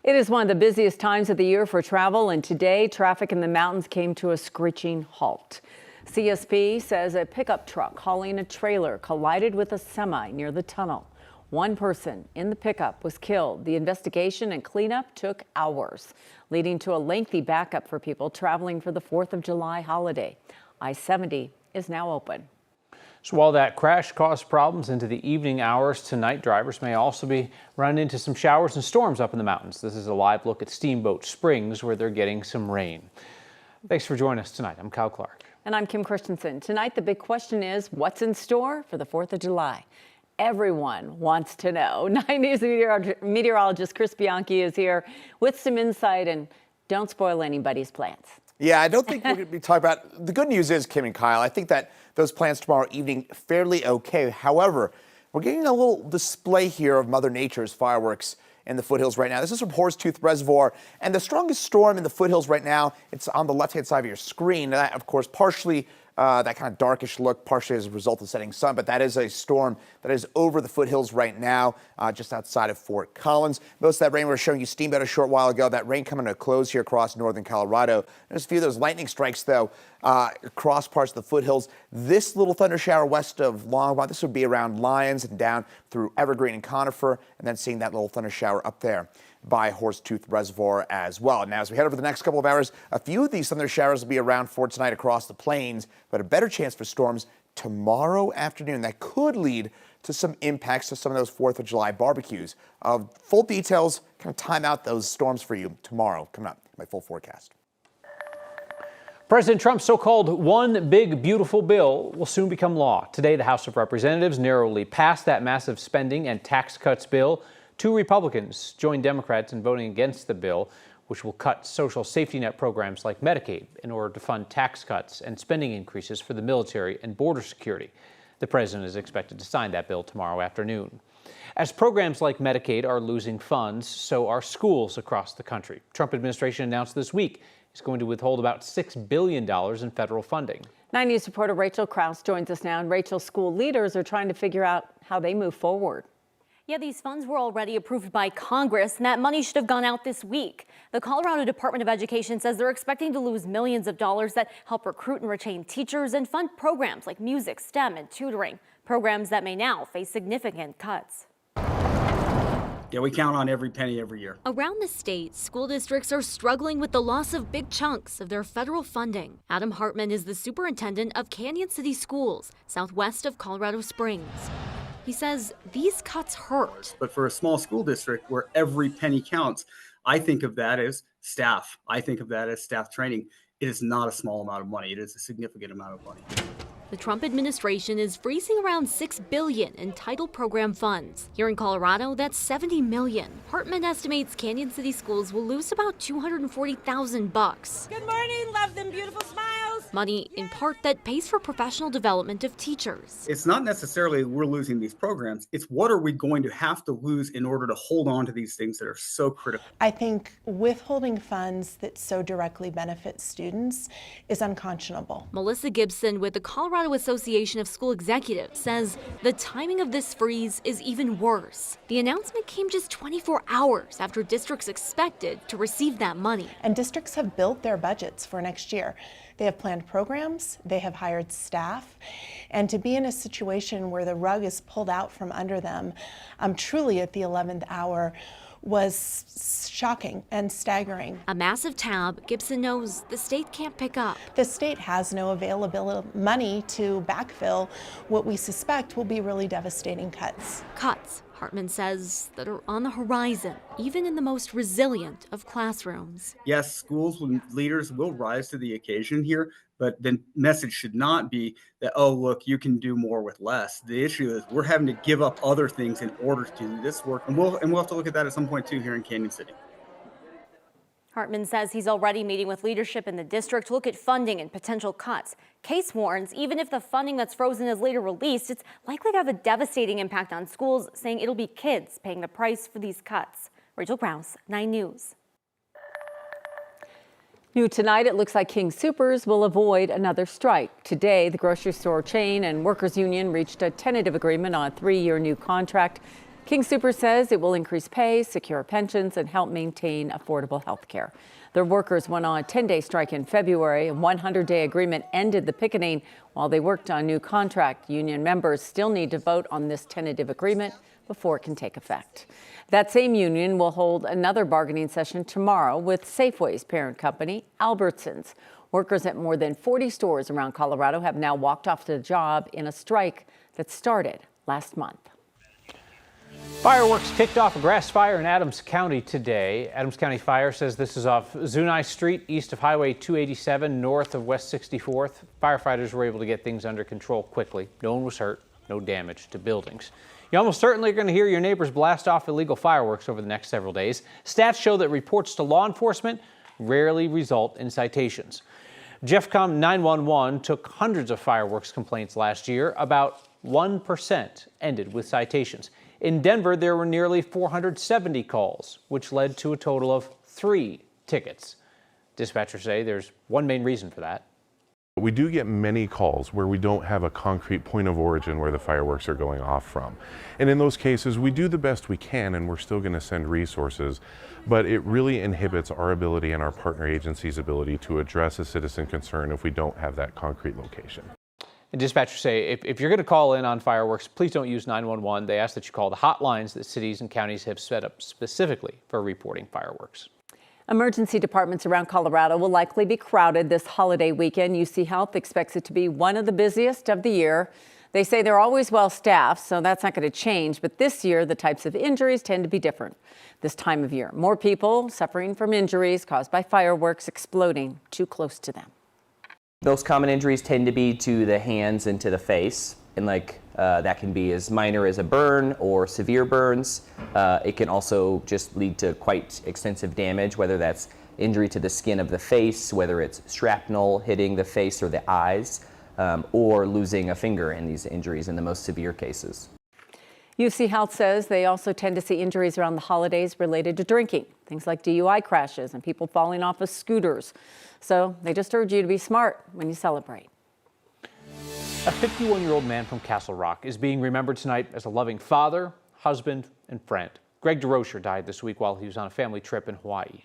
It is one of the busiest times of the year for travel, and today traffic in the mountains came to a screeching halt. CSP says a pickup truck hauling a trailer collided with a semi near the tunnel. One person in the pickup was killed. The investigation and cleanup took hours, leading to a lengthy backup for people traveling for the 4th of July holiday. I-70 is now open. So while that crash caused problems into the evening hours tonight, drivers may also be running into some showers and storms up in the mountains. This is a live look at Steamboat Springs, where they're getting some rain. Thanks for joining us tonight. I'm Kyle Clark. And I'm Kim Christensen. Tonight, the big question is, what's in store for the 4th of July? Everyone wants to know. 9 News meteorologist Chris Bianchi is here with some insight, and don't spoil anybody's plans. Yeah, I don't think we're going to be talking about. The good news is, Kim and Kyle, I think that those plans tomorrow evening fairly okay. However, we're getting a little display here of Mother Nature's fireworks in the foothills right now. This is from Horsetooth Reservoir, and the strongest storm in the foothills right now, it's on the left-hand side of your screen. And that, of course, partially that kind of darkish look, partially as a result of setting sun, but that is a storm that is over the foothills right now, just outside of Fort Collins. Most of that rain we were showing you Steamboat a short while ago. That rain coming to a close here across northern Colorado. There's a few of those lightning strikes, though, across parts of the foothills. This little thunder shower west of Longmont, this would be around Lyons and down through Evergreen and Conifer, and then seeing that little thunder shower up there by Horsetooth Reservoir as well. Now, as we head over the next couple of hours, a few of these thunder showers will be around for tonight across the plains, but a better chance for storms tomorrow afternoon. That could lead to some impacts to some of those 4th of July barbecues. Full details, kind of time out those storms for you tomorrow. Coming up, my full forecast. President Trump's so-called One Big Beautiful Bill will soon become law. Today, the House of Representatives narrowly passed that massive spending and tax cuts bill. 2 Republicans joined Democrats in voting against the bill, which will cut social safety net programs like Medicaid in order to fund tax cuts and spending increases for the military and border security. The president is expected to sign that bill tomorrow afternoon. As programs like Medicaid are losing funds, so are schools across the country. Trump administration announced this week it's going to withhold about $6 billion in federal funding. 9 News reporter Rachel Krause joins us now. And Rachel, school leaders are trying to figure out how they move forward. Yeah, these funds were already approved by Congress, and that money should have gone out this week. The Colorado Department of Education says they're expecting to lose millions of dollars that help recruit and retain teachers and fund programs like music, STEM, and tutoring, programs that may now face significant cuts. Yeah, we count on every penny every year. Around the state, school districts are struggling with the loss of big chunks of their federal funding. Adam Hartman is the superintendent of Canyon City Schools, southwest of Colorado Springs. He says these cuts hurt. But for a small school district where every penny counts, I think of that as staff. I think of that as staff training. It is not a small amount of money. It is a significant amount of money. The Trump administration is freezing around $6 billion in title program funds. Here in Colorado, that's $70 million. Hartman estimates Canyon City Schools will lose about $240,000. Good morning, love them beautiful smiles. Money in part that pays for professional development of teachers. It's not necessarily we're losing these programs. It's what are we going to have to lose in order to hold on to these things that are so critical. I think withholding funds that so directly benefit students is unconscionable. Melissa Gibson with the Colorado Association of School Executives says the timing of this freeze is even worse. The announcement came just 24 hours after districts expected to receive that money. And districts have built their budgets for next year. They have planned programs, they have hired staff, and to be in a situation where the rug is pulled out from under them, truly at the 11th hour, was shocking and staggering. A massive tab Gibson knows the state can't pick up. The state has no available money to backfill what we suspect will be really devastating cuts. Cuts, Hartman says, that are on the horizon, even in the most resilient of classrooms. Yes, schools and leaders will rise to the occasion here, but the message should not be that, oh, look, you can do more with less. The issue is we're having to give up other things in order to do this work, and we'll have to look at that at some point, too, here in Canyon City. Hartman says he's already meeting with leadership in the district to look at funding and potential cuts. Case warns even if the funding that's frozen is later released, it's likely to have a devastating impact on schools, saying it'll be kids paying the price for these cuts. Rachel Krause, 9 News. New tonight, it looks like King Soopers will avoid another strike. Today, the grocery store chain and workers union reached a tentative agreement on a 3-year new contract. King Soopers says it will increase pay, secure pensions, and help maintain affordable health care. Their workers went on a 10-day strike in February. A 100-day agreement ended the picketing while they worked on a new contract. Union members still need to vote on this tentative agreement before it can take effect. That same union will hold another bargaining session tomorrow with Safeway's parent company, Albertsons. Workers at more than 40 stores around Colorado have now walked off the job in a strike that started last month. Fireworks kicked off a grass fire in Adams County today. Adams County Fire says this is off Zunai Street, east of Highway 287, north of West 64th. Firefighters were able to get things under control quickly. No one was hurt, no damage to buildings. You almost certainly are going to hear your neighbors blast off illegal fireworks over the next several days. Stats show that reports to law enforcement rarely result in citations. Jeffcom 911 took hundreds of fireworks complaints last year. About 1% ended with citations. In Denver, there were nearly 470 calls, which led to a total of 3 tickets. Dispatchers say there's one main reason for that. We do get many calls where we don't have a concrete point of origin where the fireworks are going off from. And in those cases, we do the best we can, and we're still going to send resources, but it really inhibits our ability and our partner agencies' ability to address a citizen concern if we don't have that concrete location. And dispatchers say if you're going to call in on fireworks, please don't use 911. They ask that you call the hotlines that cities and counties have set up specifically for reporting fireworks. Emergency departments around Colorado will likely be crowded this holiday weekend. UC Health expects it to be one of the busiest of the year. They say they're always well staffed, so that's not going to change. But this year, the types of injuries tend to be different this time of year. More people suffering from injuries caused by fireworks exploding too close to them. Those common injuries tend to be to the hands and to the face, and that can be as minor as a burn or severe burns. It can also just lead to quite extensive damage, whether that's injury to the skin of the face, whether it's shrapnel hitting the face or the eyes, or losing a finger in these injuries in the most severe cases. UC Health says they also tend to see injuries around the holidays related to drinking, things like DUI crashes and people falling off of scooters. So they just urge you to be smart when you celebrate. A 51-year-old man from Castle Rock is being remembered tonight as a loving father, husband, and friend. Greg DeRocher died this week while he was on a family trip in Hawaii.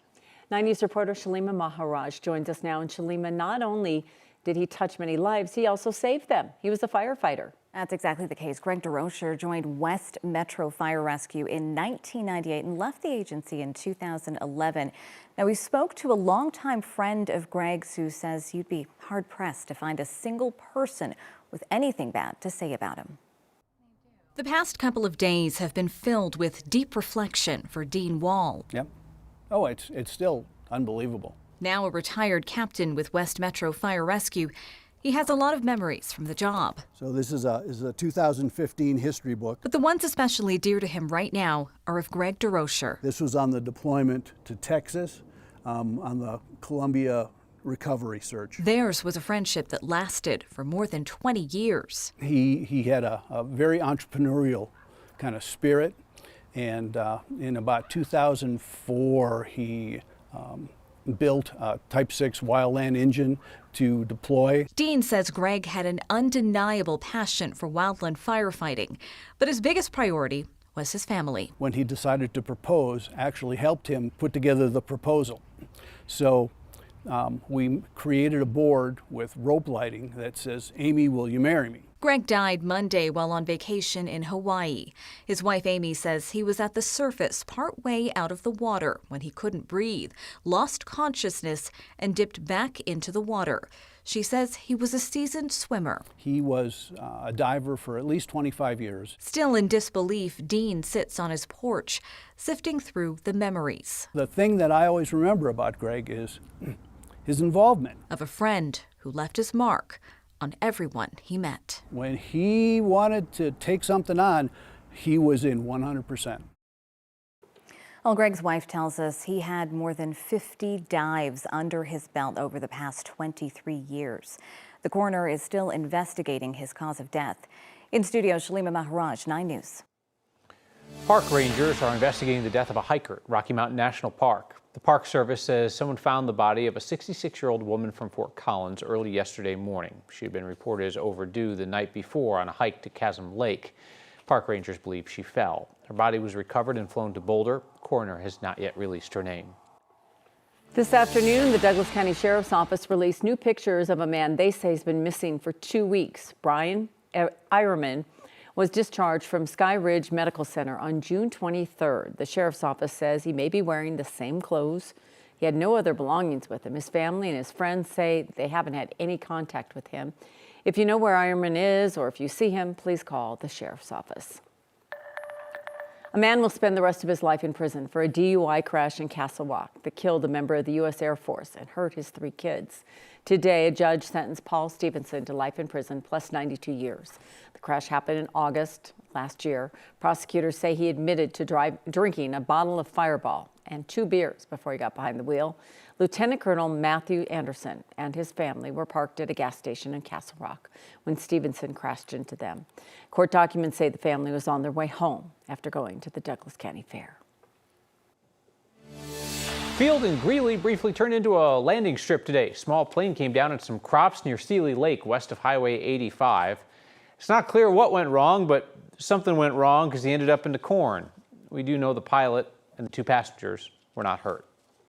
9 News reporter Shalima Maharaj joins us now. And Shalima, not only did he touch many lives, he also saved them. He was a firefighter. That's exactly the case. Greg DeRocher joined West Metro Fire Rescue in 1998 and left the agency in 2011. Now, we spoke to a longtime friend of Greg's who says you'd be hard-pressed to find a single person with anything bad to say about him. The past couple of days have been filled with deep reflection for Dean Wall. Yep. Oh, it's still unbelievable. Now a retired captain with West Metro Fire Rescue, he has a lot of memories from the job. So this is a 2015 history book. But the ones especially dear to him right now are of Greg DeRocher. This was on the deployment to Texas, on the Columbia recovery search. Theirs was a friendship that lasted for more than 20 years. He had a very entrepreneurial kind of spirit, and in about 2004 he built a Type 6 wildland engine to deploy. Dean says Greg had an undeniable passion for wildland firefighting, but his biggest priority was his family. When he decided to propose, actually helped him put together the proposal. So we created a board with rope lighting that says, "Amy, will you marry me?" Greg died Monday while on vacation in Hawaii. His wife Amy says he was at the surface partway out of the water when he couldn't breathe, lost consciousness, and dipped back into the water. She says he was a seasoned swimmer. He was a diver for at least 25 years. Still in disbelief, Dean sits on his porch, sifting through the memories. The thing that I always remember about Greg is his involvement. Of a friend who left his mark on everyone he met. When he wanted to take something on, he was in 100%. Well, Greg's wife tells us he had more than 50 dives under his belt over the past 23 years. The coroner is still investigating his cause of death. In studio, Shalima Maharaj, 9 News. Park rangers are investigating the death of a hiker at Rocky Mountain National Park. The Park Service says someone found the body of a 66-year-old woman from Fort Collins early yesterday morning. She had been reported as overdue the night before on a hike to Chasm Lake. Park rangers believe she fell. Her body was recovered and flown to Boulder. Coroner has not yet released her name. This afternoon, the Douglas County Sheriff's Office released new pictures of a man they say has been missing for 2 weeks. Brian Eierman was discharged from Sky Ridge Medical Center on June 23rd. The Sheriff's Office says he may be wearing the same clothes. He had no other belongings with him. His family and his friends say they haven't had any contact with him. If you know where Eierman is or if you see him, please call the Sheriff's Office. A man will spend the rest of his life in prison for a DUI crash in Castle Rock that killed a member of the U.S. Air Force and hurt his 3 kids. Today, a judge sentenced Paul Stevenson to life in prison plus 92 years. The crash happened in August last year. Prosecutors say he admitted to drinking a bottle of Fireball and 2 beers before he got behind the wheel. Lieutenant Colonel Matthew Anderson and his family were parked at a gas station in Castle Rock when Stevenson crashed into them. Court documents say the family was on their way home after going to the Douglas County Fair. Field in Greeley briefly turned into a landing strip today. Small plane came down on some crops near Seeley Lake, west of Highway 85. It's not clear what went wrong, but something went wrong because he ended up in the corn. We do know the pilot and the 2 passengers were not hurt.